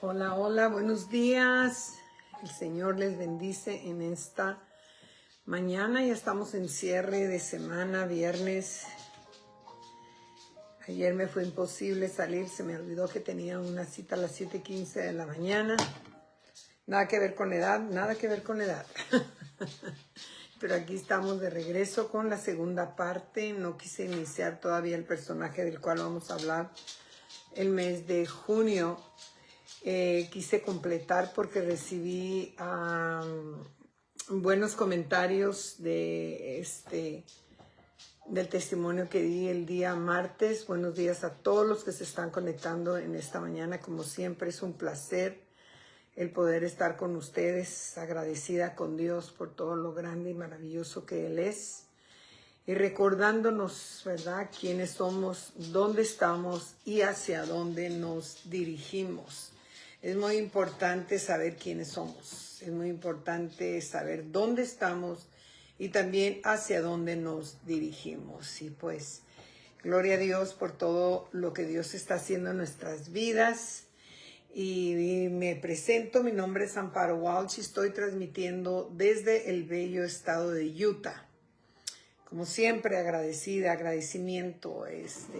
Hola, hola, buenos días. El Señor les bendice en esta mañana. Ya estamos en cierre de semana, viernes. Ayer me fue imposible salir, se me olvidó que tenía una cita a las 7:15 de la mañana. Nada que ver con la edad, nada que ver con la edad. Pero aquí estamos de regreso con la segunda parte. No quise iniciar todavía el personaje del cual vamos a hablar el mes de junio. Quise completar porque recibí buenos comentarios del testimonio que di el día martes. Buenos días a todos los que se están conectando en esta mañana. Como siempre, es un placer el poder estar con ustedes, agradecida con Dios por todo lo grande y maravilloso que Él es. Y recordándonos, ¿verdad?, quiénes somos, dónde estamos y hacia dónde nos dirigimos. Es muy importante saber quiénes somos, es muy importante saber dónde estamos y también hacia dónde nos dirigimos. Y pues, gloria a Dios por todo lo que Dios está haciendo en nuestras vidas. Y me presento, mi nombre es Amparo Walsh y estoy transmitiendo desde el bello estado de Utah. Como siempre, agradecimiento.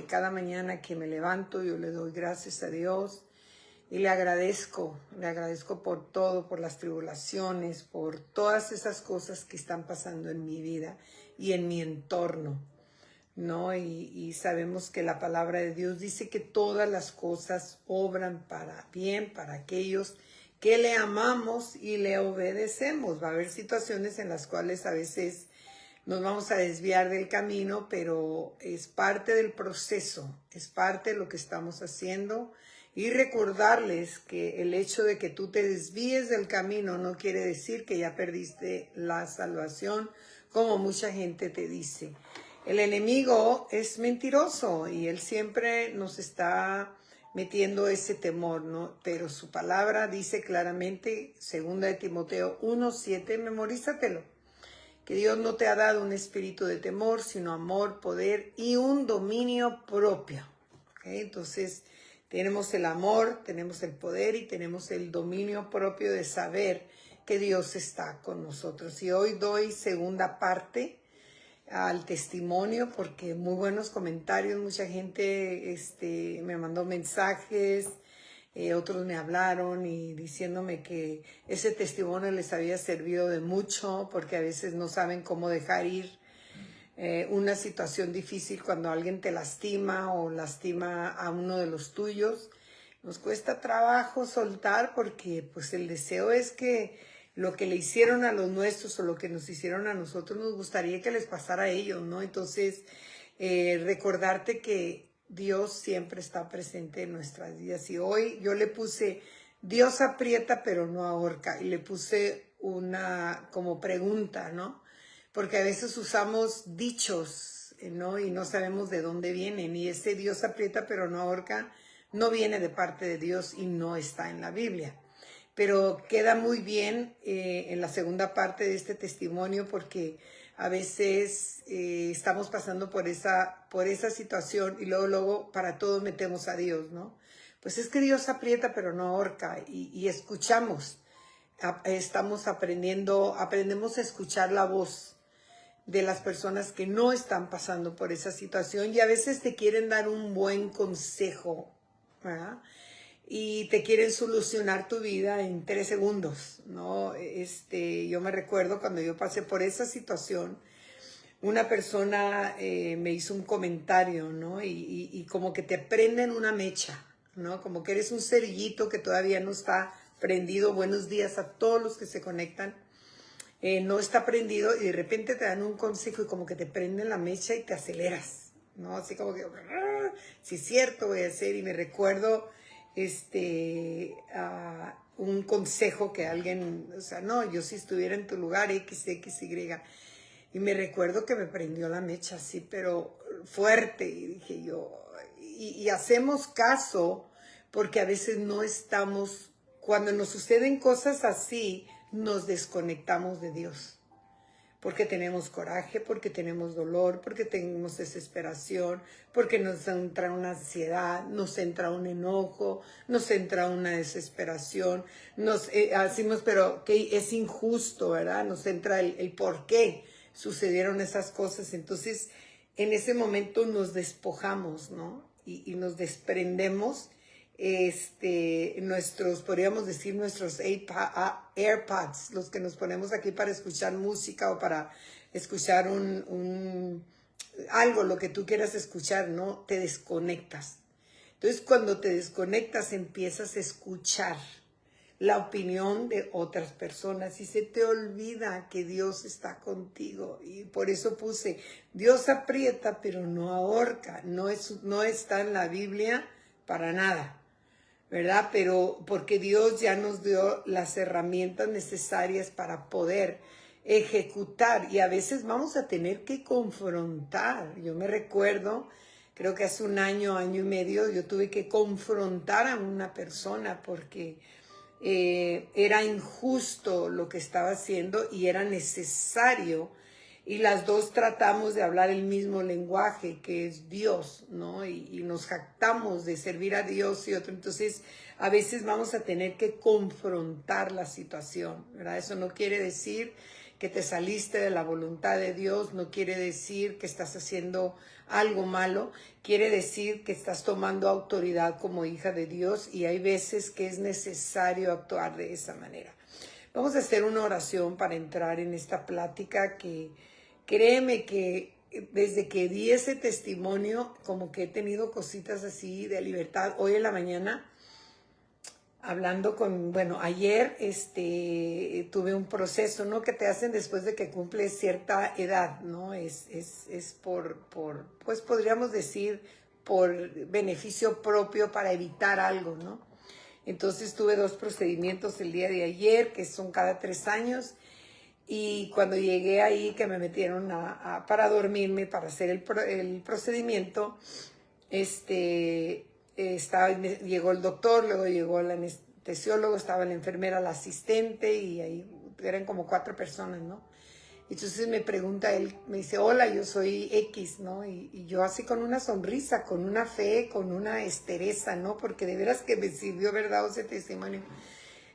Cada mañana que me levanto, yo le doy gracias a Dios y le agradezco por todo, por las tribulaciones, por todas esas cosas que están pasando en mi vida y en mi entorno, ¿no? Y sabemos que la palabra de Dios dice que todas las cosas obran para bien, para aquellos que le amamos y le obedecemos. Va a haber situaciones en las cuales a veces nos vamos a desviar del camino, pero es parte del proceso, es parte de lo que estamos haciendo. Y recordarles que el hecho de que tú te desvíes del camino no quiere decir que ya perdiste la salvación, como mucha gente te dice. El enemigo es mentiroso y él siempre nos está metiendo ese temor, ¿no? Pero su palabra dice claramente, 2 de Timoteo 1:7, memorízatelo, que Dios no te ha dado un espíritu de temor, sino amor, poder y un dominio propio. ¿Okay? Entonces, tenemos el amor, tenemos el poder y tenemos el dominio propio de saber que Dios está con nosotros. Y hoy doy segunda parte al testimonio porque muy buenos comentarios, mucha gente me mandó mensajes. Otros me hablaron y diciéndome que ese testimonio les había servido de mucho porque a veces no saben cómo dejar ir una situación difícil cuando alguien te lastima o lastima a uno de los tuyos. Nos cuesta trabajo soltar porque pues el deseo es que lo que le hicieron a los nuestros o lo que nos hicieron a nosotros nos gustaría que les pasara a ellos, ¿no? Entonces, recordarte que Dios siempre está presente en nuestras vidas. Y hoy yo le puse, Dios aprieta pero no ahorca. Y le puse una como pregunta, ¿no? Porque a veces usamos dichos, ¿no? Y no sabemos de dónde vienen. Y ese Dios aprieta pero no ahorca no viene de parte de Dios y no está en la Biblia. Pero queda muy bien en la segunda parte de este testimonio porque a veces estamos pasando por esa situación y luego para todo metemos a Dios, ¿no? Pues es que Dios aprieta pero no ahorca y escuchamos, aprendemos a escuchar la voz de las personas que no están pasando por esa situación y a veces te quieren dar un buen consejo, ¿verdad? Y te quieren solucionar tu vida en 3 segundos, ¿no? Yo me recuerdo cuando yo pasé por esa situación, una persona me hizo un comentario, ¿no? Y como que te prenden una mecha, ¿no? Como que eres un cerillito que todavía no está prendido. Buenos días a todos los que se conectan. No está prendido y de repente te dan un consejo y como que te prenden la mecha y te aceleras, ¿no? Así como que, sí es cierto, voy a hacer. Y me recuerdo un consejo que alguien, o sea, no, yo si estuviera en tu lugar, X, Y. Y me recuerdo que me prendió la mecha así, pero fuerte. Y dije yo, y hacemos caso porque a veces no estamos, cuando nos suceden cosas así, nos desconectamos de Dios. porque tenemos coraje, porque tenemos dolor, porque tenemos desesperación, porque nos entra una ansiedad, nos entra un enojo, nos entra una desesperación, nos decimos, pero que es injusto, ¿verdad? Nos entra el por qué sucedieron esas cosas. Entonces, en ese momento nos despojamos, ¿no? Y nos desprendemos podríamos decir nuestros AirPods, los que nos ponemos aquí para escuchar música o para escuchar algo, lo que tú quieras escuchar, ¿no? Te desconectas. Entonces, cuando te desconectas, empiezas a escuchar la opinión de otras personas y se te olvida que Dios está contigo. Y por eso puse, Dios aprieta, pero no ahorca. No está en la Biblia para nada, ¿verdad? Pero porque Dios ya nos dio las herramientas necesarias para poder ejecutar, y a veces vamos a tener que confrontar. Yo me recuerdo, creo que hace un año y medio, yo tuve que confrontar a una persona porque era injusto lo que estaba haciendo y era necesario, y las dos tratamos de hablar el mismo lenguaje, que es Dios, ¿no? Y nos jactamos de servir a Dios y otro. Entonces, a veces vamos a tener que confrontar la situación, ¿verdad? Eso no quiere decir que te saliste de la voluntad de Dios, no quiere decir que estás haciendo algo malo, quiere decir que estás tomando autoridad como hija de Dios, y hay veces que es necesario actuar de esa manera. Vamos a hacer una oración para entrar en esta plática que créeme que desde que di ese testimonio, como que he tenido cositas así de libertad. Hoy en la mañana, hablando ayer tuve un proceso, ¿no? Que te hacen después de que cumples cierta edad, ¿no? Es pues podríamos decir, por beneficio propio para evitar algo, ¿no? Entonces tuve 2 procedimientos el día de ayer, que son cada 3 años. Y cuando llegué ahí, que me metieron para dormirme, para hacer el procedimiento, llegó el doctor, luego llegó el anestesiólogo, estaba la enfermera, la asistente, y ahí eran como 4 personas, ¿no? Entonces me pregunta él, me dice, hola, yo soy X, ¿no? Y yo así con una sonrisa, con una fe, con una estereza, ¿no? Porque de veras que me sirvió, ¿verdad?, ese testimonio.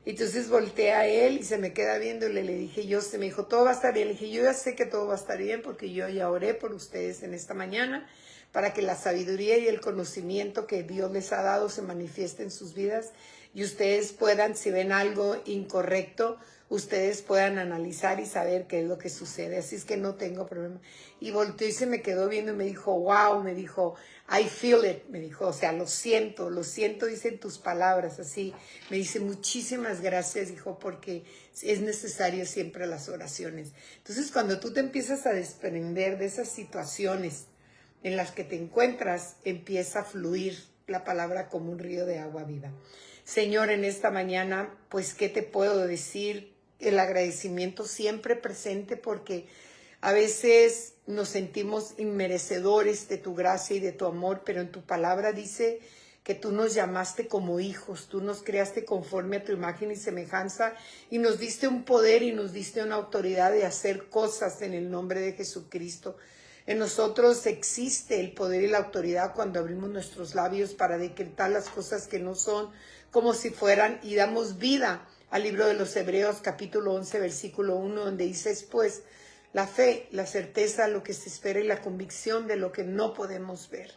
Entonces volteé a él y se me queda viendo y le dije, me dijo, todo va a estar bien. Le dije, yo ya sé que todo va a estar bien porque yo ya oré por ustedes en esta mañana para que la sabiduría y el conocimiento que Dios les ha dado se manifieste en sus vidas y ustedes puedan, si ven algo incorrecto, ustedes puedan analizar y saber qué es lo que sucede. Así es que no tengo problema. Y volteó y se me quedó viendo y me dijo, wow, me dijo, I feel it, me dijo, o sea, lo siento, dicen tus palabras, así. Me dice, muchísimas gracias, dijo, porque es necesario siempre las oraciones. Entonces, cuando tú te empiezas a desprender de esas situaciones en las que te encuentras, empieza a fluir la palabra como un río de agua viva. Señor, en esta mañana, pues, ¿qué te puedo decir? El agradecimiento siempre presente, porque a veces nos sentimos inmerecedores de tu gracia y de tu amor, pero en tu palabra dice que tú nos llamaste como hijos, tú nos creaste conforme a tu imagen y semejanza y nos diste un poder y nos diste una autoridad de hacer cosas en el nombre de Jesucristo. En nosotros existe el poder y la autoridad cuando abrimos nuestros labios para decretar las cosas que no son como si fueran, y damos vida al libro de los Hebreos capítulo 11 versículo 1, donde dices, pues, la fe, la certeza de lo que se espera y la convicción de lo que no podemos ver.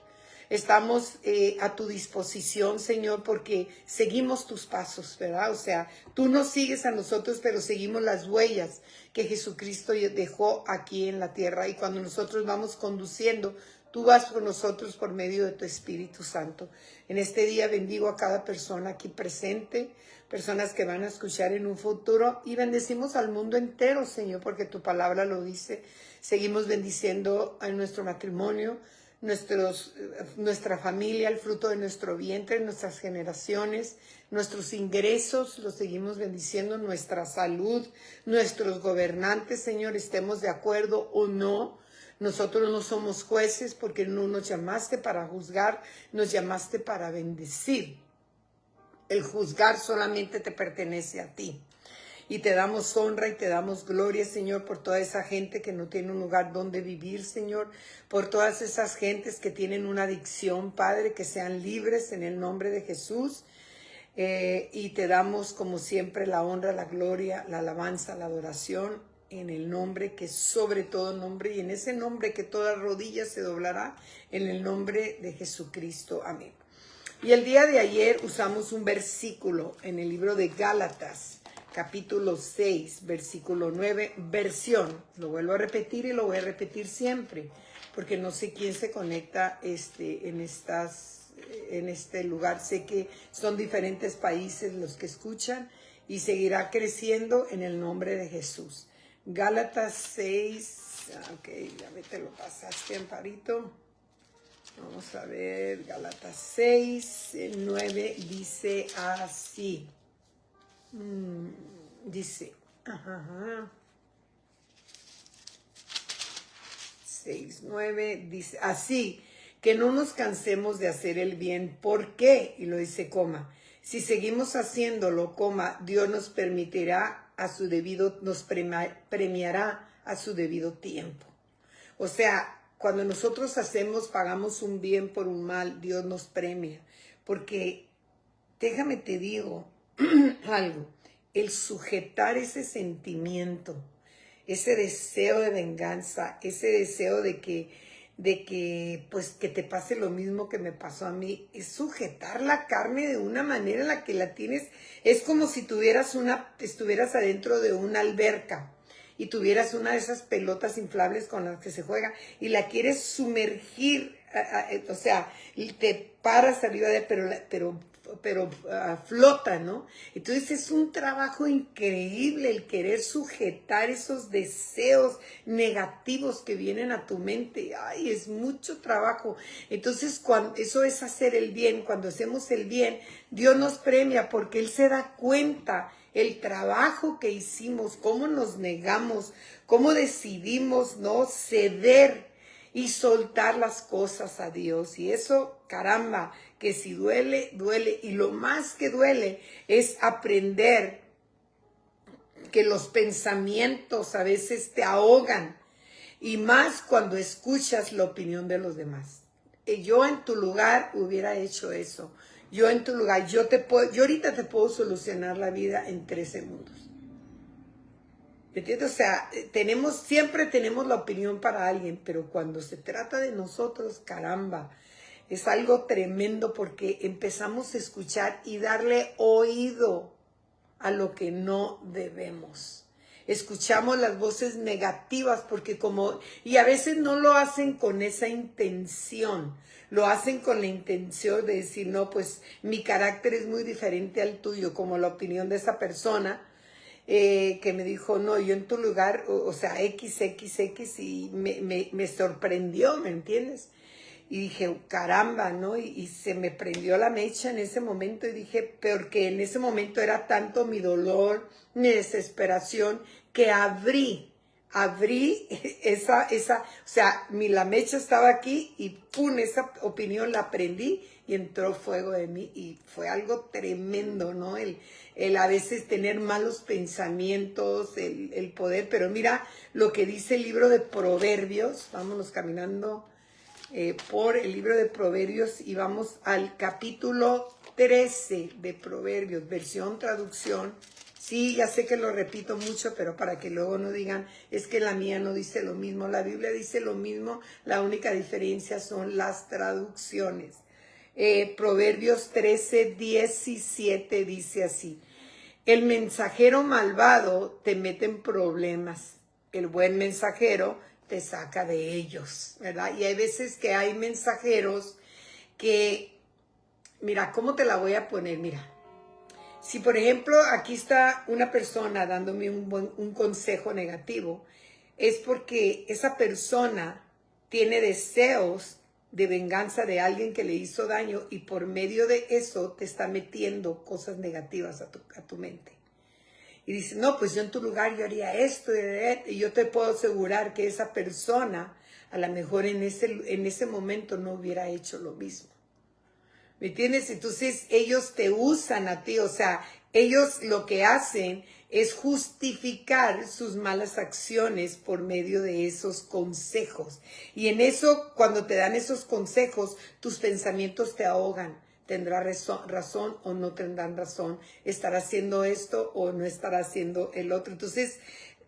Estamos a tu disposición, Señor, porque seguimos tus pasos, ¿verdad? O sea, tú nos sigues a nosotros, pero seguimos las huellas que Jesucristo dejó aquí en la tierra. Y cuando nosotros vamos conduciendo, tú vas con nosotros por medio de tu Espíritu Santo. En este día bendigo a cada persona aquí presente, personas que van a escuchar en un futuro, y bendecimos al mundo entero, Señor, porque tu palabra lo dice. Seguimos bendiciendo a nuestro matrimonio, nuestra familia, el fruto de nuestro vientre, nuestras generaciones, nuestros ingresos, los seguimos bendiciendo, nuestra salud, nuestros gobernantes, Señor, estemos de acuerdo o no. Nosotros no somos jueces porque no nos llamaste para juzgar, nos llamaste para bendecir. El juzgar solamente te pertenece a ti. Y te damos honra y te damos gloria, Señor, por toda esa gente que no tiene un lugar donde vivir, Señor. Por todas esas gentes que tienen una adicción, Padre, que sean libres en el nombre de Jesús. Y te damos como siempre la honra, la gloria, la alabanza, la adoración en el nombre que es sobre todo nombre y en ese nombre que toda rodilla se doblará, en el nombre de Jesucristo. Amén. Y el día de ayer usamos un versículo en el libro de Gálatas, capítulo 6, versículo 9, versión. Lo vuelvo a repetir y lo voy a repetir siempre, porque no sé quién se conecta en este lugar. Sé que son diferentes países los que escuchan y seguirá creciendo en el nombre de Jesús. Gálatas 6, ok, ya te lo pasaste, Amparito. Vamos a ver, Gálatas 6, 9 dice así. Dice, 6, 9 dice así, que no nos cansemos de hacer el bien. ¿Por qué? Y lo dice coma. Si seguimos haciéndolo, coma, Dios nos permitirá a su debido, nos premiará a su debido tiempo. O sea, cuando nosotros pagamos un bien por un mal, Dios nos premia. Porque, déjame te digo algo, el sujetar ese sentimiento, ese deseo de venganza, ese deseo de que pues que te pase lo mismo que me pasó a mí, es sujetar la carne de una manera en la que la tienes, es como si estuvieras adentro de una alberca y tuvieras una de esas pelotas inflables con las que se juega y la quieres sumergir, o sea, te paras arriba de pero flota, ¿no? Entonces es un trabajo increíble el querer sujetar esos deseos negativos que vienen a tu mente. Ay, es mucho trabajo. Entonces, eso es hacer el bien. Cuando hacemos el bien, Dios nos premia porque Él se da cuenta el trabajo que hicimos, cómo nos negamos, cómo decidimos no ceder y soltar las cosas a Dios. Y eso, caramba, que si duele, duele. Y lo más que duele es aprender que los pensamientos a veces te ahogan. Y más cuando escuchas la opinión de los demás. Yo en tu lugar hubiera hecho eso. Yo en tu lugar, yo ahorita te puedo solucionar la vida en 3 segundos. ¿Me entiendes? O sea, siempre tenemos la opinión para alguien, pero cuando se trata de nosotros, caramba, es algo tremendo porque empezamos a escuchar y darle oído a lo que no debemos. Escuchamos las voces negativas y a veces no lo hacen con esa intención, lo hacen con la intención de decir, no, pues mi carácter es muy diferente al tuyo, como la opinión de esa persona. Que me dijo, no, yo en tu lugar, o sea, XXX, y me sorprendió, ¿me entiendes? Y dije, caramba, ¿no? Y se me prendió la mecha en ese momento y dije, porque en ese momento era tanto mi dolor, mi desesperación, que abrí esa, o sea, la mecha estaba aquí y pum, esa opinión la prendí y entró fuego de mí y fue algo tremendo, ¿no? El a veces tener malos pensamientos, el poder, pero mira lo que dice el libro de Proverbios, vámonos caminando por el libro de Proverbios y vamos al capítulo 13 de Proverbios, versión traducción. Sí, ya sé que lo repito mucho, pero para que luego no digan, es que la mía no dice lo mismo. La Biblia dice lo mismo, la única diferencia son las traducciones. Proverbios 13, 17 dice así. El mensajero malvado te mete en problemas. El buen mensajero te saca de ellos, ¿verdad? Y hay veces que hay mensajeros que, mira, ¿cómo te la voy a poner? Mira. Si, por ejemplo, aquí está una persona dándome un consejo negativo, es porque esa persona tiene deseos de venganza de alguien que le hizo daño y por medio de eso te está metiendo cosas negativas a tu mente. Y dice, no, pues yo en tu lugar yo haría esto y yo te puedo asegurar que esa persona a lo mejor en ese momento no hubiera hecho lo mismo. ¿Me entiendes? Entonces ellos te usan a ti, o sea, ellos lo que hacen es justificar sus malas acciones por medio de esos consejos. Y en eso, cuando te dan esos consejos, tus pensamientos te ahogan. ¿Tendrá razón o no tendrán razón? ¿Estará haciendo esto o no estará haciendo el otro? Entonces,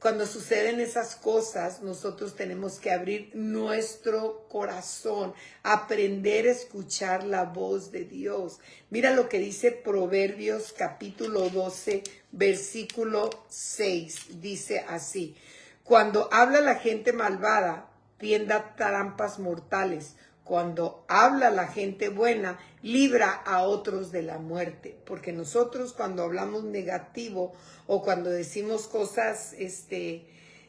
cuando suceden esas cosas, nosotros tenemos que abrir nuestro corazón, aprender a escuchar la voz de Dios. Mira lo que dice Proverbios capítulo 12, versículo 6. Dice así: cuando habla la gente malvada, tienda trampas mortales. Cuando habla la gente buena, libra a otros de la muerte. Porque nosotros cuando hablamos negativo o cuando decimos cosas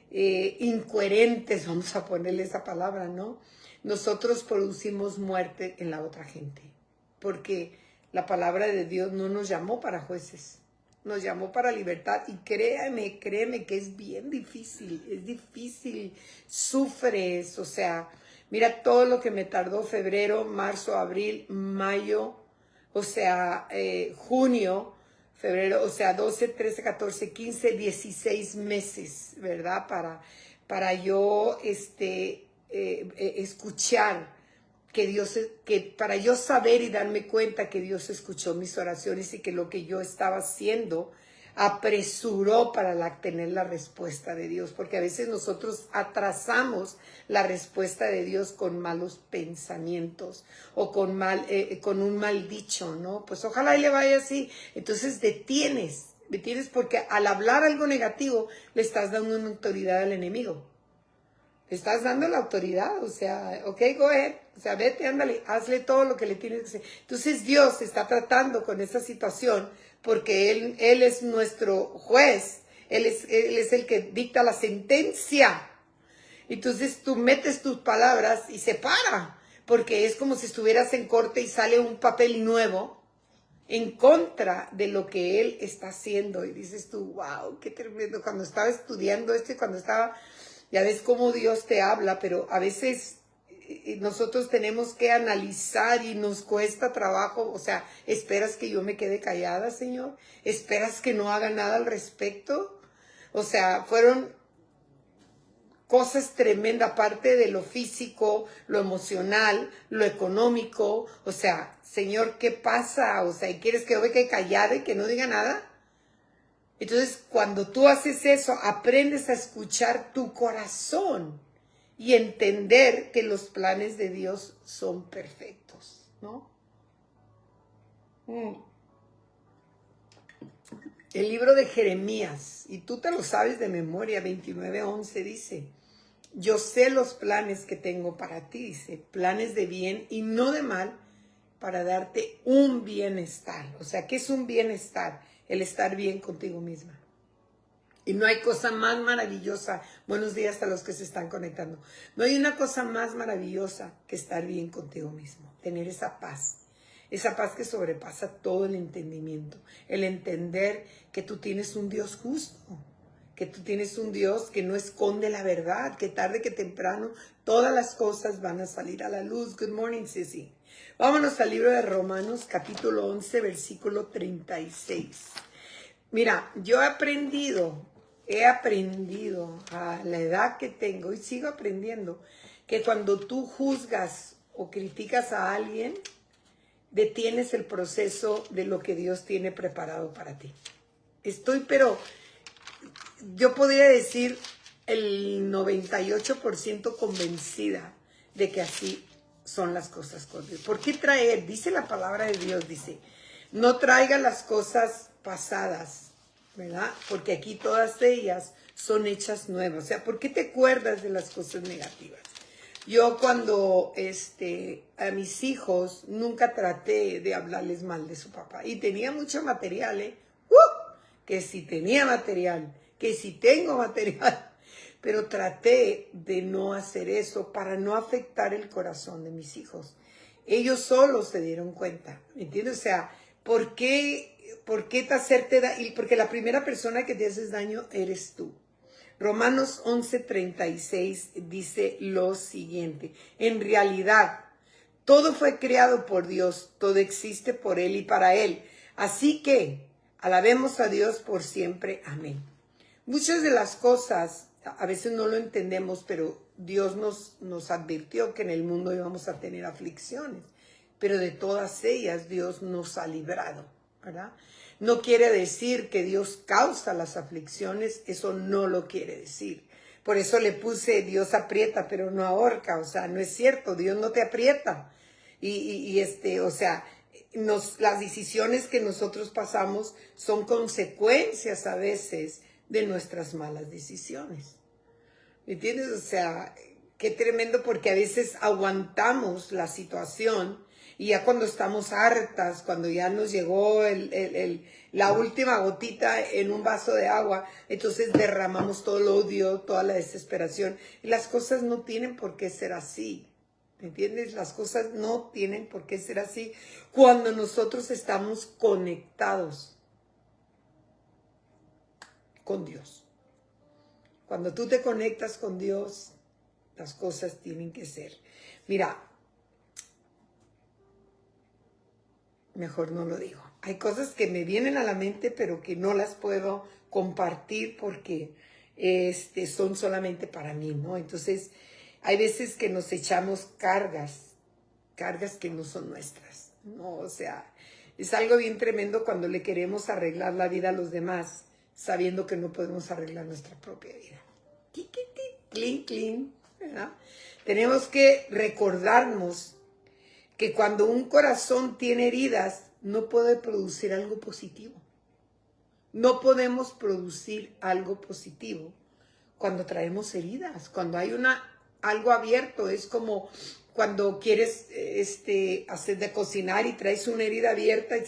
incoherentes, vamos a ponerle esa palabra, ¿no? Nosotros producimos muerte en la otra gente. Porque la palabra de Dios no nos llamó para jueces, nos llamó para libertad. Y créeme que es bien difícil, es difícil, sufres, o sea, mira todo lo que me tardó febrero, marzo, abril, mayo, o sea, junio, febrero, o sea, 12, 13, 14, 15, 16 meses, ¿verdad? Para yo escuchar que para yo saber y darme cuenta que Dios escuchó mis oraciones y que lo que yo estaba haciendo apresuró para tener la respuesta de Dios, porque a veces nosotros atrasamos la respuesta de Dios con malos pensamientos o con un mal dicho, ¿no? Pues ojalá y le vaya así. Entonces detienes porque al hablar algo negativo le estás dando una autoridad al enemigo. Le estás dando la autoridad, o sea, ok, go ahead, o sea, vete, ándale, hazle todo lo que le tienes que hacer. Entonces Dios está tratando con esa situación porque Él es nuestro juez, Él es el que dicta la sentencia. Entonces tú metes tus palabras y se para, porque es como si estuvieras en corte y sale un papel nuevo en contra de lo que Él está haciendo. Y dices tú, wow, qué tremendo. Cuando estaba estudiando esto y cuando estaba... Ya ves cómo Dios te habla, pero a veces nosotros tenemos que analizar y nos cuesta trabajo. O sea, ¿esperas que yo me quede callada, Señor? ¿Esperas que no haga nada al respecto? O sea, fueron cosas tremendas, aparte de lo físico, lo emocional, lo económico. O sea, Señor, ¿qué pasa? O sea, ¿y quieres que yo me quede callada y que no diga nada? Entonces, cuando tú haces eso, aprendes a escuchar tu corazón y entender que los planes de Dios son perfectos, ¿no? El libro de Jeremías, y tú te lo sabes de memoria, 29:11 dice: yo sé los planes que tengo para ti, dice, planes de bien y no de mal, para darte un bienestar. O sea, ¿qué es un bienestar? El estar bien contigo misma. Y no hay cosa más maravillosa, buenos días a los que se están conectando, no hay una cosa más maravillosa que estar bien contigo mismo, tener esa paz que sobrepasa todo el entendimiento, el entender que tú tienes un Dios justo, que tú tienes un Dios que no esconde la verdad, que tarde que temprano todas las cosas van a salir a la luz. Good morning, Sissy. Vámonos al libro de Romanos, capítulo 11, versículo 36. Mira, yo he aprendido a la edad que tengo y sigo aprendiendo que cuando tú juzgas o criticas a alguien, detienes el proceso de lo que Dios tiene preparado para ti. Pero yo podría decir el 98% convencida de que así son las cosas con Dios. ¿Por qué traer? Dice la palabra de Dios, dice, no traiga las cosas pasadas, ¿verdad? Porque aquí todas ellas son hechas nuevas. O sea, ¿por qué te acuerdas de las cosas negativas? Yo cuando a mis hijos nunca traté de hablarles mal de su papá. Y tenía mucho material, ¿eh? Que si tenía material, que si tengo material. Pero traté de no hacer eso para no afectar el corazón de mis hijos. Ellos solos se dieron cuenta, ¿me entiendes? O sea, ¿por qué te hacerte daño? Porque la primera persona que te haces daño eres tú. Romanos 11:36 dice lo siguiente: en realidad, Todo fue creado por Dios, todo existe por Él y para Él. Así que alabemos a Dios por siempre. Amén. Muchas de las cosas a veces no lo entendemos, pero Dios nos advirtió que en el mundo íbamos a tener aflicciones, pero de todas ellas Dios nos ha librado, ¿verdad? No quiere decir que Dios causa las aflicciones, eso no lo quiere decir. Por eso le puse Dios aprieta, pero no ahorca, o sea, no es cierto, Dios no te aprieta. O sea, las decisiones que nosotros pasamos son consecuencias a veces de nuestras malas decisiones. ¿Me entiendes? O sea, qué tremendo, porque a veces aguantamos la situación y ya cuando estamos hartas, cuando ya nos llegó la última gotita en un vaso de agua, entonces derramamos todo el odio, toda la desesperación. Y las cosas no tienen por qué ser así. ¿Me entiendes? Las cosas no tienen por qué ser así cuando nosotros estamos conectados con Dios. Cuando tú te conectas con Dios, las cosas tienen que ser. Mira, mejor no lo digo. Hay cosas que me vienen a la mente, pero que no las puedo compartir porque son solamente para mí, ¿no? Entonces, hay veces que nos echamos cargas que no son nuestras, ¿no? O sea, es algo bien tremendo cuando le queremos arreglar la vida a los demás, sabiendo que no podemos arreglar nuestra propia vida. Clean, clean, ¿verdad? Tenemos que recordarnos que cuando un corazón tiene heridas, no puede producir algo positivo. No podemos producir algo positivo cuando traemos heridas, cuando hay algo abierto. Es como cuando quieres hacer de cocinar y traes una herida abierta y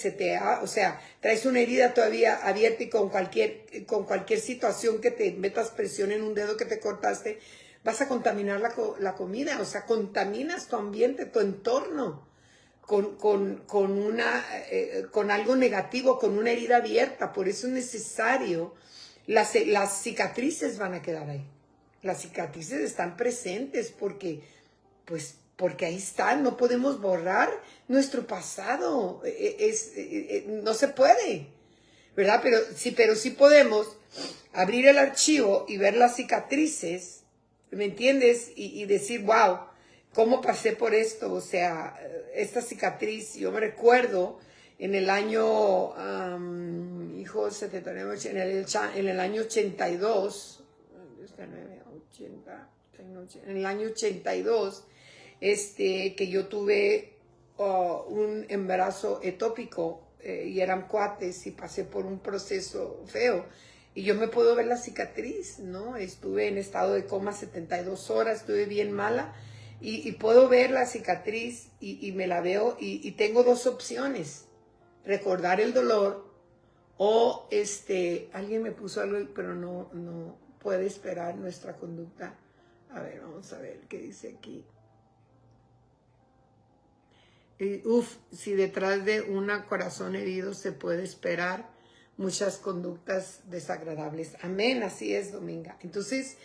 o sea, traes una herida todavía abierta y con cualquier situación que te metas presión en un dedo que te cortaste, vas a contaminar la comida. O sea, contaminas tu ambiente, tu entorno con algo negativo, con una herida abierta. Por eso es necesario, las cicatrices van a quedar ahí. Las cicatrices están presentes porque ahí están. No podemos borrar nuestro pasado. No se puede, ¿verdad? Pero sí podemos abrir el archivo y ver las cicatrices, ¿me entiendes? Y decir, wow, ¿cómo pasé por esto? O sea, esta cicatriz, yo me recuerdo en el año, 79, en el año 82, en el año 82, que yo tuve un embarazo ectópico y eran cuates y pasé por un proceso feo. Y yo me puedo ver la cicatriz, ¿no? Estuve en estado de coma 72 horas, estuve bien mala y puedo ver la cicatriz y me la veo y tengo dos opciones: recordar el dolor o alguien me puso algo, pero no puede esperar nuestra conducta. A ver, vamos a ver qué dice aquí. Si detrás de un corazón herido se puede esperar muchas conductas desagradables. Amén, así es, Dominga. Entonces,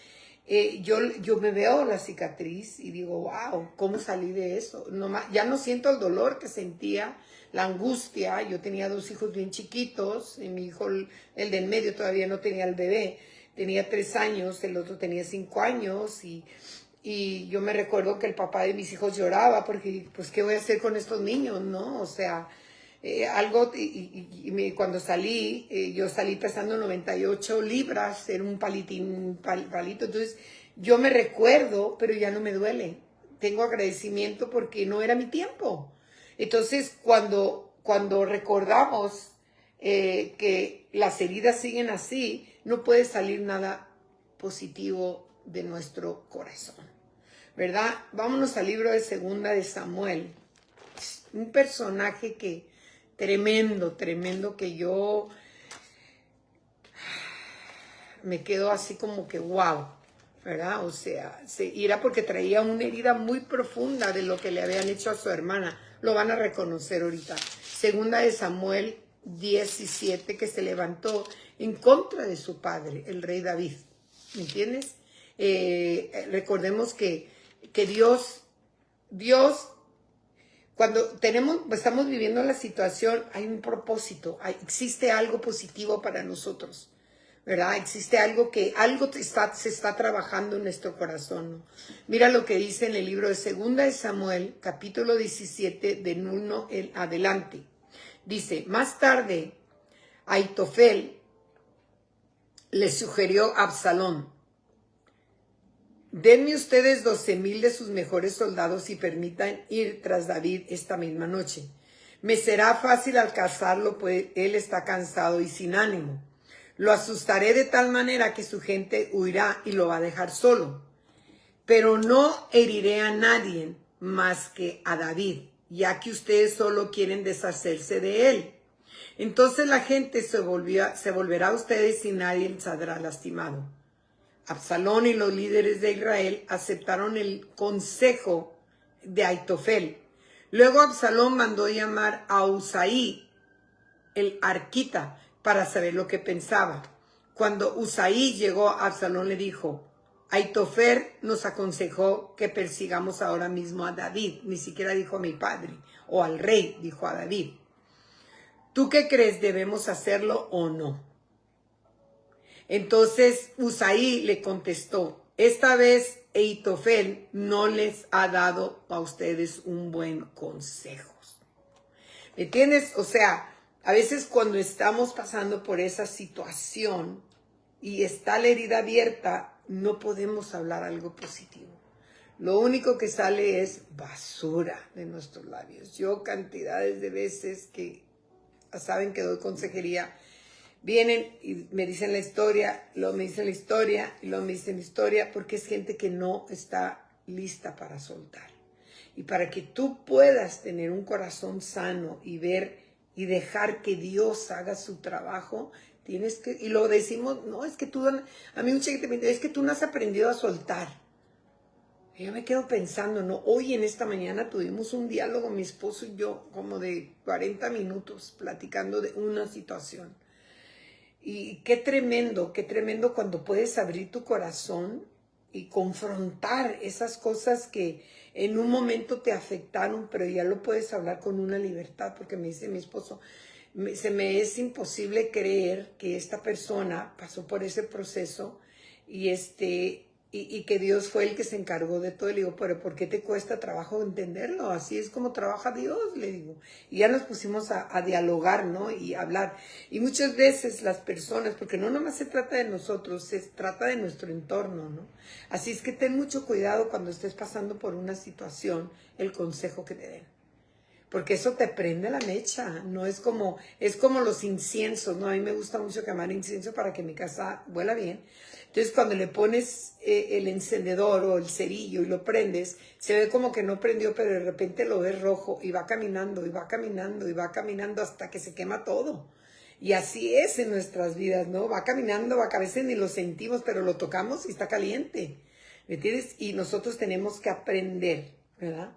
yo me veo la cicatriz y digo, wow, ¿cómo salí de eso? Ya no siento el dolor que sentía, la angustia. Yo tenía dos hijos bien chiquitos, y mi hijo, el del medio, todavía no tenía el bebé. Tenía 3 años, el otro tenía 5 años y yo me recuerdo que el papá de mis hijos lloraba porque, pues, ¿qué voy a hacer con estos niños, no? O sea, cuando salí, yo salí pesando 98 libras, era un palito. Entonces, yo me recuerdo, pero ya no me duele. Tengo agradecimiento porque no era mi tiempo. Entonces, cuando recordamos que las heridas siguen así, no puede salir nada positivo de nuestro corazón, ¿verdad? Vámonos al libro de Segunda de Samuel. Un personaje tremendo, que yo me quedo así como que wow, ¿verdad? O sea, y era porque traía una herida muy profunda de lo que le habían hecho a su hermana. Lo van a reconocer ahorita. Segunda de Samuel 17, que se levantó en contra de su padre, el rey David. ¿Me entiendes? Recordemos que Dios Cuando estamos viviendo la situación, hay un propósito, existe algo positivo para nosotros, ¿verdad? Existe algo se está trabajando en nuestro corazón, ¿no? Mira lo que dice en el libro de 2 de Samuel, capítulo 17, del 1 en adelante. Dice, más tarde, Ahitofel le sugirió a Absalón: denme ustedes 12,000 de sus mejores soldados y permitan ir tras David esta misma noche. Me será fácil alcanzarlo, pues él está cansado y sin ánimo. Lo asustaré de tal manera que su gente huirá y lo va a dejar solo. Pero no heriré a nadie más que a David, ya que ustedes solo quieren deshacerse de él. Entonces la gente se volverá a ustedes y nadie les saldrá lastimado. Absalón y los líderes de Israel aceptaron el consejo de Ahitofel. Luego Absalón mandó llamar a Usaí, el arquita, para saber lo que pensaba. Cuando Usaí llegó, Absalón le dijo: Ahitofel nos aconsejó que persigamos ahora mismo a David. Ni siquiera dijo a mi padre o al rey, dijo a David. ¿Tú qué crees? ¿Debemos hacerlo o no? Entonces Usaí le contestó: esta vez Ahitofel no les ha dado a ustedes un buen consejo. ¿Me entiendes? O sea, a veces cuando estamos pasando por esa situación y está la herida abierta, no podemos hablar algo positivo. Lo único que sale es basura de nuestros labios. Yo cantidades de veces que saben que doy consejería, vienen y me dicen la historia, luego me dicen la historia, y luego me dicen la historia, porque es gente que no está lista para soltar. Y para que tú puedas tener un corazón sano y ver y dejar que Dios haga su trabajo, tienes que, y lo decimos, no, es que tú, a mí mucha gente me dice, es que tú no has aprendido a soltar. Y yo me quedo pensando, ¿no? Hoy en esta mañana tuvimos un diálogo, mi esposo y yo, como de 40 minutos, platicando de una situación. Y qué tremendo cuando puedes abrir tu corazón y confrontar esas cosas que en un momento te afectaron, pero ya lo puedes hablar con una libertad, porque me dice mi esposo, se me es imposible creer que esta persona pasó por ese proceso y que Dios fue el que se encargó de todo. Le digo, pero ¿por qué te cuesta trabajo entenderlo? Así es como trabaja Dios, le digo. Y ya nos pusimos a dialogar, ¿no? Y hablar. Y muchas veces las personas, porque no nomás se trata de nosotros, se trata de nuestro entorno, ¿no? Así es que ten mucho cuidado cuando estés pasando por una situación, el consejo que te den. Porque eso te prende la mecha, no es como los inciensos, ¿no? A mí me gusta mucho quemar incienso para que mi casa huela bien. Entonces cuando le pones el encendedor o el cerillo y lo prendes, se ve como que no prendió, pero de repente lo ves rojo y va caminando, y va caminando, y va caminando hasta que se quema todo. Y así es en nuestras vidas, ¿no? Va caminando, a veces ni lo sentimos, pero lo tocamos y está caliente, ¿me entiendes? Y nosotros tenemos que aprender, ¿verdad?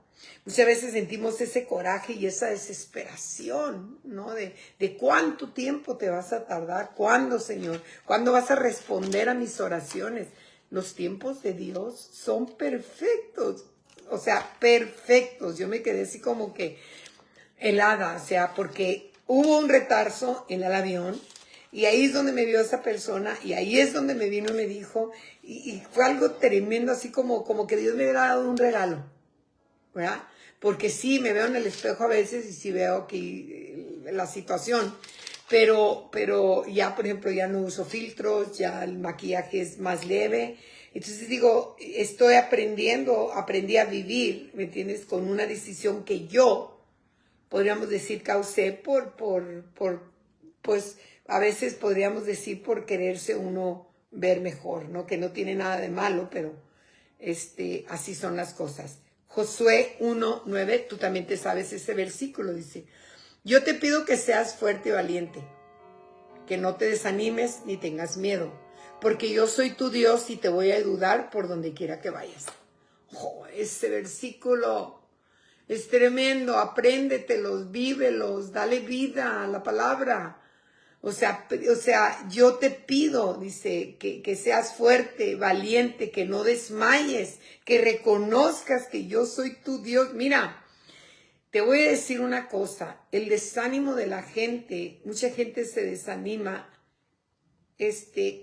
Muchas veces sentimos ese coraje y esa desesperación, ¿no? De cuánto tiempo te vas a tardar, cuándo, Señor, cuándo vas a responder a mis oraciones. Los tiempos de Dios son perfectos, o sea, perfectos. Yo me quedé así como que helada, o sea, porque hubo un retardo en el avión y ahí es donde me vio esa persona y ahí es donde me vino y me dijo, y fue algo tremendo, así como que Dios me hubiera dado un regalo, ¿verdad? Porque sí, me veo en el espejo a veces y sí veo que la situación, pero ya, por ejemplo, ya no uso filtros, ya el maquillaje es más leve. Entonces digo, aprendí a vivir, ¿me entiendes? Con una decisión que yo, podríamos decir, causé pues a veces podríamos decir por quererse uno ver mejor, ¿no? Que no tiene nada de malo, pero así son las cosas. Josué 1:9, tú también te sabes ese versículo, dice: yo te pido que seas fuerte y valiente, que no te desanimes ni tengas miedo, porque yo soy tu Dios y te voy a ayudar por donde quiera que vayas. Oh, ese versículo es tremendo, apréndetelos, vívelos, dale vida a la palabra. O sea, yo te pido, dice, que seas fuerte, valiente, que no desmayes, que reconozcas que yo soy tu Dios. Mira, Te voy a decir una cosa, el desánimo de la gente, mucha gente se desanima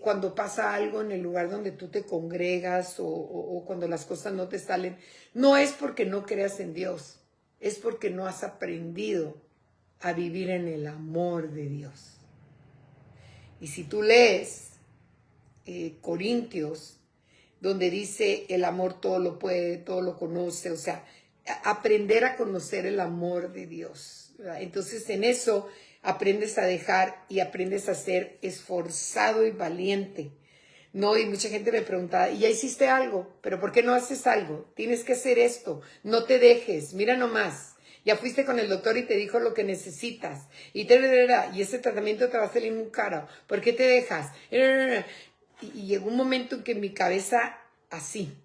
cuando pasa algo en el lugar donde tú te congregas o cuando las cosas no te salen. No es porque no creas en Dios, es porque no has aprendido a vivir en el amor de Dios. Y si tú lees Corintios, donde dice el amor todo lo puede, todo lo conoce, o sea, aprender a conocer el amor de Dios, ¿verdad? Entonces en eso aprendes a dejar y aprendes a ser esforzado y valiente, ¿no? Y mucha gente me pregunta, ¿y ya hiciste algo? ¿Pero por qué no haces algo? Tienes que hacer esto, no te dejes, mira nomás. Ya fuiste con el doctor y te dijo lo que necesitas. Y ese tratamiento te va a salir muy caro. ¿Por qué te dejas? Y llegó un momento en que mi cabeza así,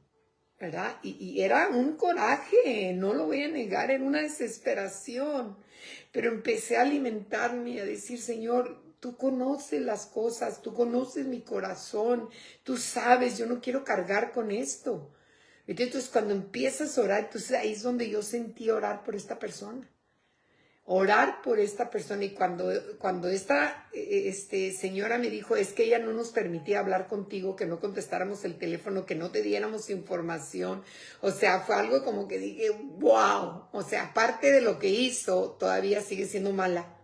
¿verdad? Y era un coraje, no lo voy a negar, era una desesperación. Pero empecé a alimentarme y a decir, Señor, tú conoces las cosas, tú conoces mi corazón, tú sabes, yo no quiero cargar con esto. Entonces, cuando empiezas a orar, entonces ahí es donde yo sentí orar por esta persona. Orar por esta persona. Y cuando esta señora me dijo, es que ella no nos permitía hablar contigo, que no contestáramos el teléfono, que no te diéramos información. O sea, fue algo como que dije, wow. O sea, aparte de lo que hizo, todavía sigue siendo mala.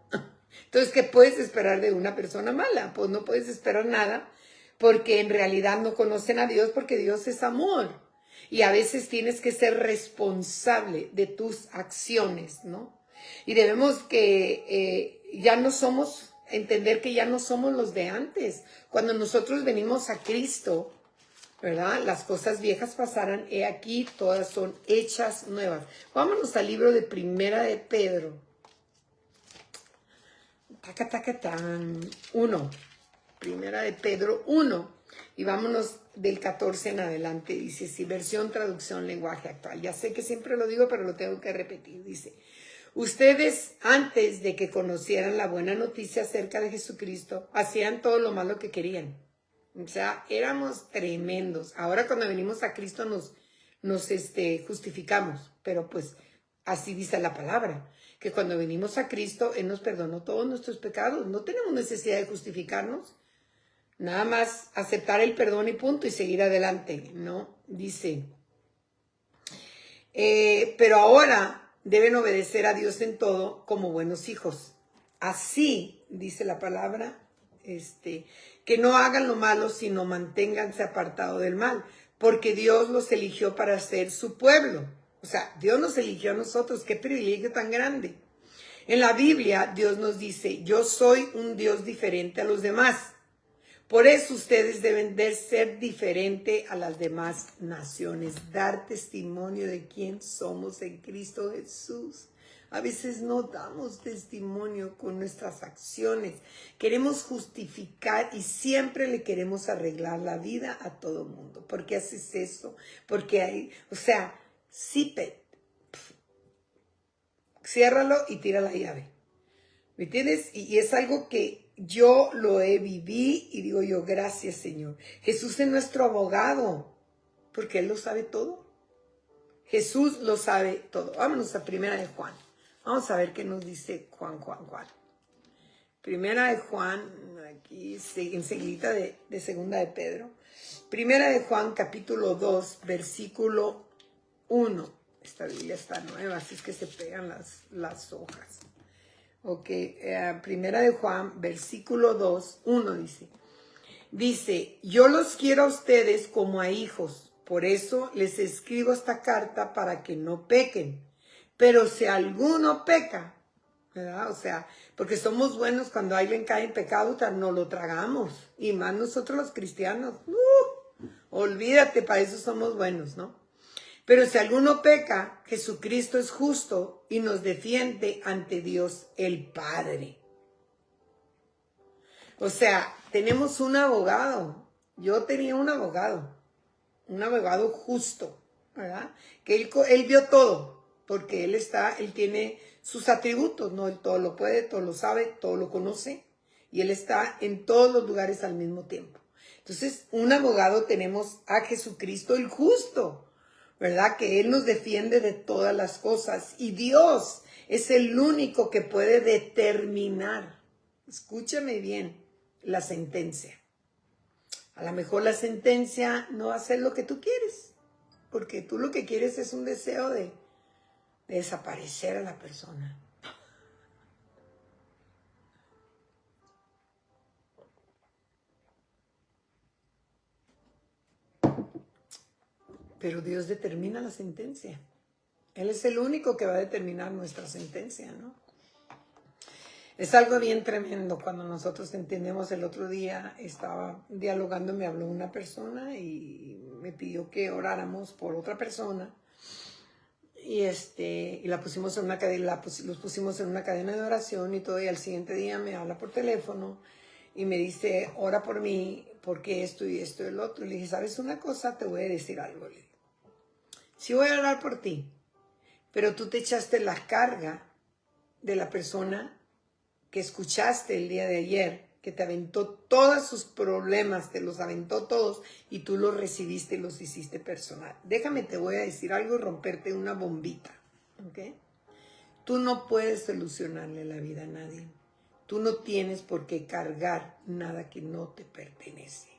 Entonces, ¿qué puedes esperar de una persona mala? Pues no puedes esperar nada, porque en realidad no conocen a Dios, porque Dios es amor. Y a veces tienes que ser responsable de tus acciones, ¿no? Y debemos entender que ya no somos los de antes. Cuando nosotros venimos a Cristo, ¿verdad? Las cosas viejas pasarán, he aquí, todas son hechas nuevas. Vámonos al libro de Primera de Pedro. Tacatacatán. 1. Primera de Pedro 1. Y vámonos del 14 en adelante. Dice, sí, versión, traducción, lenguaje actual. Ya sé que siempre lo digo, pero lo tengo que repetir. Dice, ustedes antes de que conocieran la buena noticia acerca de Jesucristo, hacían todo lo malo que querían. O sea, éramos tremendos. Ahora cuando venimos a Cristo nos justificamos. Pero pues así dice la palabra, que cuando venimos a Cristo, Él nos perdonó todos nuestros pecados. No tenemos necesidad de justificarnos. Nada más aceptar el perdón y punto y seguir adelante, ¿no? Dice, pero ahora deben obedecer a Dios en todo como buenos hijos. Así, dice la palabra, que no hagan lo malo, sino manténganse apartados del mal, porque Dios los eligió para ser su pueblo. O sea, Dios nos eligió a nosotros, qué privilegio tan grande. En la Biblia, Dios nos dice, yo soy un Dios diferente a los demás. Por eso ustedes deben de ser diferente a las demás naciones, dar testimonio de quién somos en Cristo Jesús. A veces no damos testimonio con nuestras acciones. Queremos justificar y siempre le queremos arreglar la vida a todo el mundo. ¿Por qué haces eso? Porque hay, o sea, ciérralo y tira la llave. ¿Me entiendes? Y es algo que yo lo viví y digo yo, gracias Señor. Jesús es nuestro abogado, porque Él lo sabe todo. Jesús lo sabe todo. Vámonos a Primera de Juan. Vamos a ver qué nos dice Juan. Primera de Juan, aquí enseguida de Segunda de Pedro. Primera de Juan, capítulo 2, versículo 1. Esta Biblia está nueva, así es que se pegan las hojas. Ok, Primera de Juan, versículo 2, 1 dice, yo los quiero a ustedes como a hijos, por eso les escribo esta carta para que no pequen, pero si alguno peca, ¿verdad? O sea, porque somos buenos cuando alguien cae en pecado, no lo tragamos, y más nosotros los cristianos, olvídate, para eso somos buenos, ¿no? Pero si alguno peca, Jesucristo es justo y nos defiende ante Dios el Padre. O sea, tenemos un abogado. Yo tenía un abogado justo, ¿verdad? Que él vio todo, porque él tiene sus atributos, ¿no? Él todo lo puede, todo lo sabe, todo lo conoce, y él está en todos los lugares al mismo tiempo. Entonces, un abogado tenemos a Jesucristo el justo, ¿verdad? Que Él nos defiende de todas las cosas. Y Dios es el único que puede determinar, escúchame bien, la sentencia. A lo mejor la sentencia no va a ser lo que tú quieres, porque tú lo que quieres es un deseo de desaparecer a la persona. Pero Dios determina la sentencia. Él es el único que va a determinar nuestra sentencia, ¿no? Es algo bien tremendo cuando nosotros entendemos. El otro día estaba dialogando, me habló una persona y me pidió que oráramos por otra persona. Y la pusimos en una cadena, los pusimos en una cadena de oración y todo, y al siguiente día me habla por teléfono y me dice, ora por mí, porque esto y esto y el otro. Y le dije, ¿sabes una cosa? Te voy a decir algo. Le digo, sí voy a orar por ti, pero tú te echaste la carga de la persona que escuchaste el día de ayer, que te aventó todos sus problemas, te los aventó todos y tú los recibiste y los hiciste personal. Déjame, te voy a decir algo y romperte una bombita, ¿ok? Tú no puedes solucionarle la vida a nadie. Tú no tienes por qué cargar nada que no te pertenece.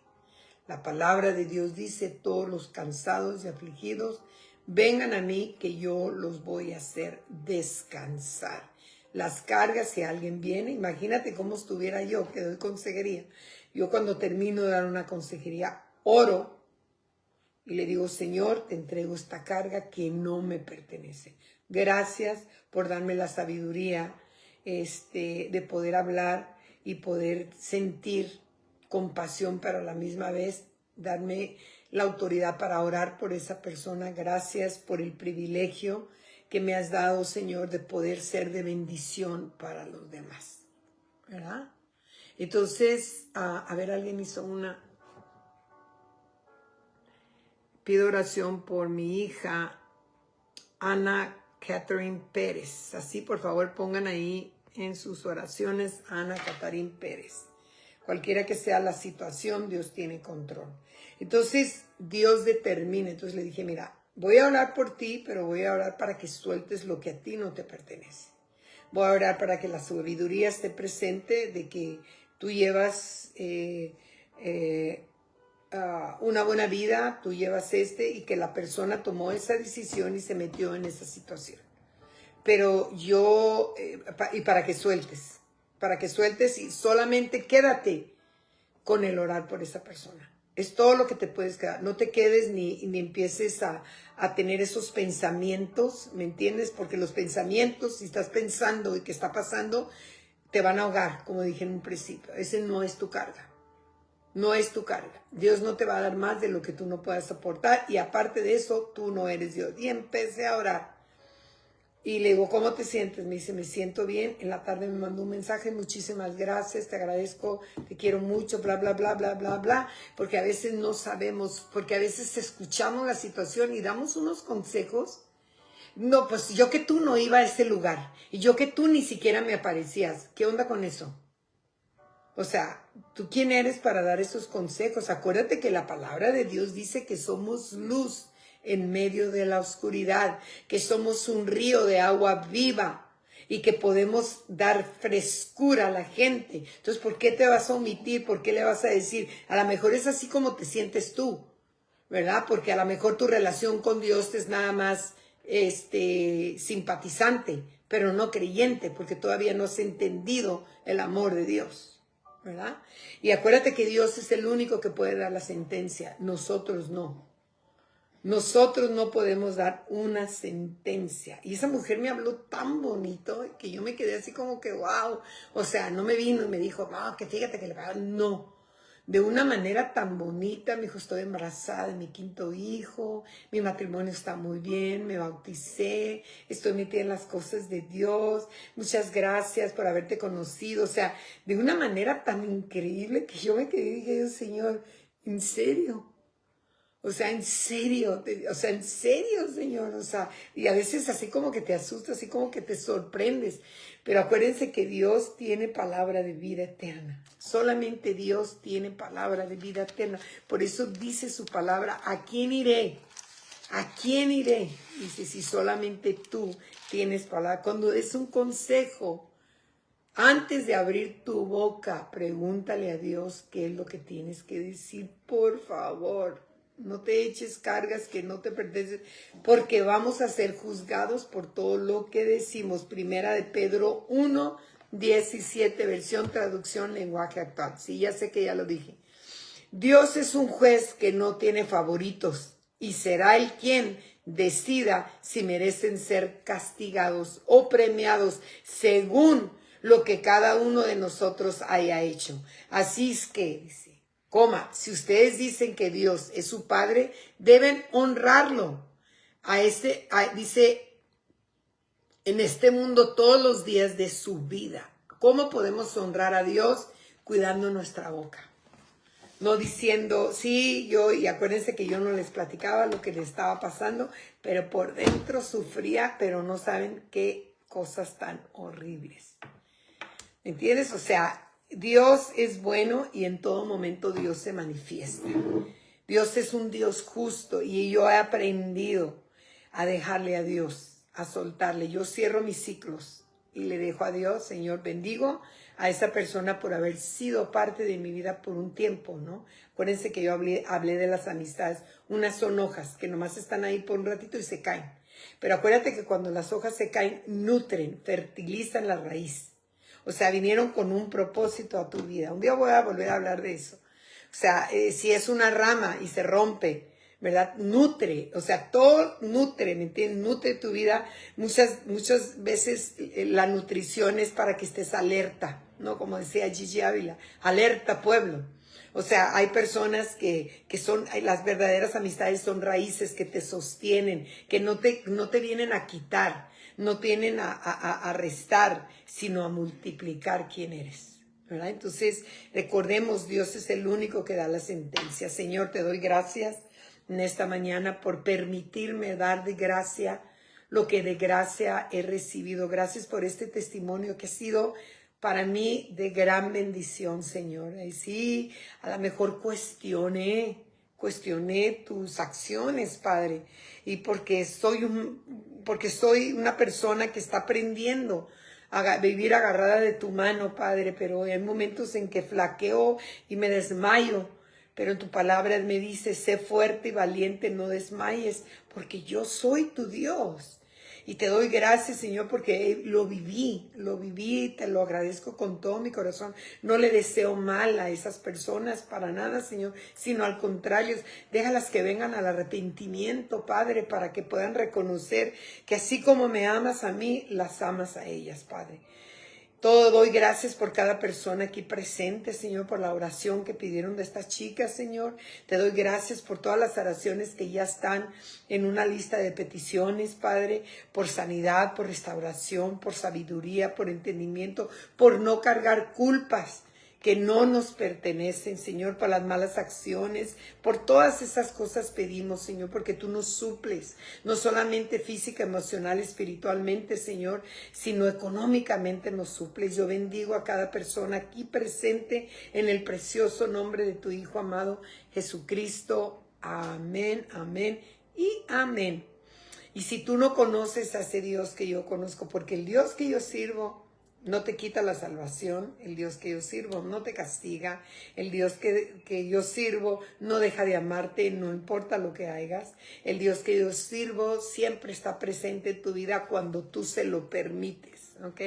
La palabra de Dios dice, todos los cansados y afligidos, vengan a mí que yo los voy a hacer descansar. Las cargas, si alguien viene, imagínate cómo estuviera yo, que doy consejería. Yo cuando termino de dar una consejería, oro y le digo, Señor, te entrego esta carga que no me pertenece. Gracias por darme la sabiduría de poder hablar y poder sentir compasión, pero a la misma vez darme la autoridad para orar por esa persona. Gracias por el privilegio que me has dado, Señor, de poder ser de bendición para los demás, ¿verdad? Entonces, a ver, alguien hizo una... Pido oración por mi hija, Ana Catherine Pérez. Así, por favor, pongan ahí en sus oraciones, Ana Catherine Pérez. Cualquiera que sea la situación, Dios tiene control. Entonces, Dios determina. Entonces le dije, mira, voy a orar por ti, pero voy a orar para que sueltes lo que a ti no te pertenece. Voy a orar para que la sabiduría esté presente de que tú llevas una buena vida, tú llevas y que la persona tomó esa decisión y se metió en esa situación. Pero yo, y para que sueltes y solamente quédate con el orar por esa persona. Es todo lo que te puedes quedar. No te quedes ni empieces a tener esos pensamientos, ¿me entiendes? Porque los pensamientos, si estás pensando y qué está pasando, te van a ahogar, como dije en un principio. Ese no es tu carga. No es tu carga. Dios no te va a dar más de lo que tú no puedas soportar. Y aparte de eso, tú no eres Dios. Y empecé a orar. Y le digo, ¿cómo te sientes? Me dice, me siento bien. En la tarde me mandó un mensaje, muchísimas gracias, te agradezco, te quiero mucho, bla, bla, bla, bla, bla, bla. Porque a veces no sabemos, porque a veces escuchamos la situación y damos unos consejos. No, pues yo que tú no iba a ese lugar. Y yo que tú ni siquiera me aparecías. ¿Qué onda con eso? O sea, ¿tú quién eres para dar esos consejos? Acuérdate que la palabra de Dios dice que somos luz en medio de la oscuridad, que somos un río de agua viva y que podemos dar frescura a la gente. Entonces, ¿por qué te vas a omitir? ¿Por qué le vas a decir? A lo mejor es así como te sientes tú, ¿verdad? Porque a lo mejor tu relación con Dios es nada más simpatizante, pero no creyente, porque todavía no has entendido el amor de Dios, ¿verdad? Y acuérdate que Dios es el único que puede dar la sentencia, nosotros no. Nosotros no podemos dar una sentencia. Y esa mujer me habló tan bonito que yo me quedé así como que wow. O sea, no me vino y me dijo, no, que fíjate que le va a dar. No. De una manera tan bonita, me dijo, estoy embarazada de mi 5º hijo, mi matrimonio está muy bien, me bauticé, estoy metida en las cosas de Dios, muchas gracias por haberte conocido. O sea, de una manera tan increíble que yo me quedé y dije, Señor, ¿en serio? O sea, en serio, Señor, o sea, y a veces así como que te asustas, así como que te sorprendes, pero acuérdense que Dios tiene palabra de vida eterna, solamente Dios tiene palabra de vida eterna, por eso dice su palabra, ¿a quién iré? ¿A quién iré? Dice, si solamente tú tienes palabra. Cuando es un consejo, antes de abrir tu boca, pregúntale a Dios qué es lo que tienes que decir, por favor. No te eches cargas que no te pertenecen, porque vamos a ser juzgados por todo lo que decimos. Primera de Pedro 1:17, versión traducción lenguaje actual. Sí, ya sé que ya lo dije. Dios es un juez que no tiene favoritos y será él quien decida si merecen ser castigados o premiados según lo que cada uno de nosotros haya hecho. Así es que, dice, si ustedes dicen que Dios es su Padre, deben honrarlo. Dice, en este mundo todos los días de su vida. ¿Cómo podemos honrar a Dios? Cuidando nuestra boca. No diciendo, sí, y acuérdense que yo no les platicaba lo que les estaba pasando, pero por dentro sufría, pero no saben qué cosas tan horribles. ¿Me entiendes? O sea, Dios es bueno y en todo momento Dios se manifiesta. Dios es un Dios justo y yo he aprendido a dejarle a Dios, a soltarle. Yo cierro mis ciclos y le dejo a Dios, Señor, bendigo a esa persona por haber sido parte de mi vida por un tiempo, ¿no? Acuérdense que yo hablé de las amistades. Unas son hojas que nomás están ahí por un ratito y se caen. Pero acuérdate que cuando las hojas se caen, nutren, fertilizan la raíz. O sea, vinieron con un propósito a tu vida. Un día voy a volver a hablar de eso. O sea, si es una rama y se rompe, ¿verdad? Nutre, o sea, todo nutre, ¿me entiendes? Nutre tu vida. Muchas veces la nutrición es para que estés alerta, ¿no? Como decía Gigi Ávila, alerta pueblo. O sea, hay personas que son, las verdaderas amistades son raíces que te sostienen, que no te vienen a quitar, no vienen a restar, sino a multiplicar quién eres, ¿verdad? Entonces, recordemos, Dios es el único que da la sentencia. Señor, te doy gracias en esta mañana por permitirme dar de gracia lo que de gracia he recibido. Gracias por este testimonio que ha sido para mí de gran bendición, Señor. Y sí, a lo mejor cuestioné tus acciones, Padre, y porque soy una persona que está aprendiendo a vivir agarrada de tu mano, Padre, pero hay momentos en que flaqueo y me desmayo. Pero en tu palabra me dice, sé fuerte y valiente, no desmayes, porque yo soy tu Dios. Y te doy gracias, Señor, porque lo viví, te lo agradezco con todo mi corazón. No le deseo mal a esas personas para nada, Señor, sino al contrario, déjalas que vengan al arrepentimiento, Padre, para que puedan reconocer que así como me amas a mí, las amas a ellas, Padre. Todo doy gracias por cada persona aquí presente, Señor, por la oración que pidieron de estas chicas, Señor. Te doy gracias por todas las oraciones que ya están en una lista de peticiones, Padre, por sanidad, por restauración, por sabiduría, por entendimiento, por no cargar culpas que no nos pertenecen, Señor, por las malas acciones, por todas esas cosas pedimos, Señor, porque tú nos suples, no solamente física, emocional, espiritualmente, Señor, sino económicamente nos suples. Yo bendigo a cada persona aquí presente en el precioso nombre de tu Hijo amado Jesucristo. Amén, amén y amén. Y si tú no conoces a ese Dios que yo conozco, porque el Dios que yo sirvo no te quita la salvación, el Dios que yo sirvo no te castiga, el Dios que yo sirvo no deja de amarte, no importa lo que hagas, el Dios que yo sirvo siempre está presente en tu vida cuando tú se lo permites, ¿ok?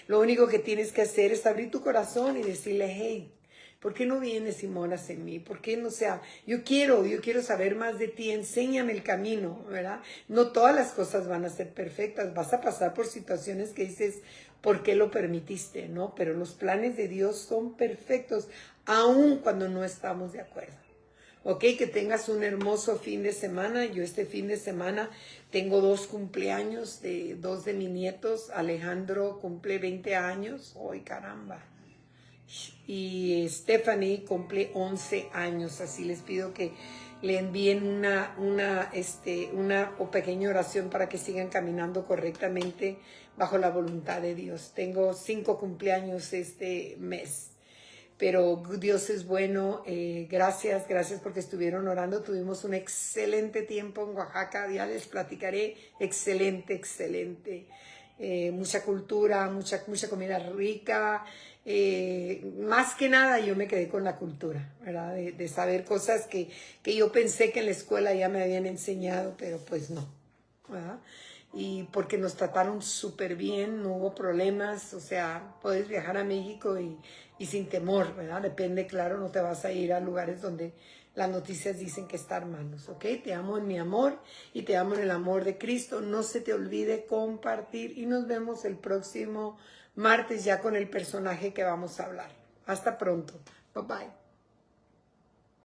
Lo único que tienes que hacer es abrir tu corazón y decirle, hey, ¿por qué no vienes y moras en mí? ¿Por qué no sea? Yo quiero saber más de ti, enséñame el camino, ¿verdad? No todas las cosas van a ser perfectas, vas a pasar por situaciones que dices, ¿por qué lo permitiste? ¿No? Pero los planes de Dios son perfectos, aun cuando no estamos de acuerdo. Ok, que tengas un hermoso fin de semana. Yo este fin de semana tengo 2 cumpleaños de 2 de mis nietos. Alejandro cumple 20 años. ¡Ay, caramba! Y Stephanie cumple 11 años, así les pido que le envíen una pequeña oración para que sigan caminando correctamente bajo la voluntad de Dios. Tengo 5 cumpleaños este mes. pero Dios es bueno. Gracias porque estuvieron orando. Tuvimos un excelente tiempo en Oaxaca, ya les platicaré. Excelente. Mucha cultura, mucha comida rica. Más que nada yo me quedé con la cultura, ¿verdad? De saber cosas que yo pensé que en la escuela ya me habían enseñado, pero pues no, ¿verdad? Y porque nos trataron súper bien, no hubo problemas, o sea, puedes viajar a México y sin temor, ¿verdad? Depende, claro, no te vas a ir a lugares donde las noticias dicen que está hermanos, ¿ok? Te amo en mi amor y te amo en el amor de Cristo. No se te olvide compartir y nos vemos el próximo martes ya con el personaje que vamos a hablar. Hasta pronto. Bye bye.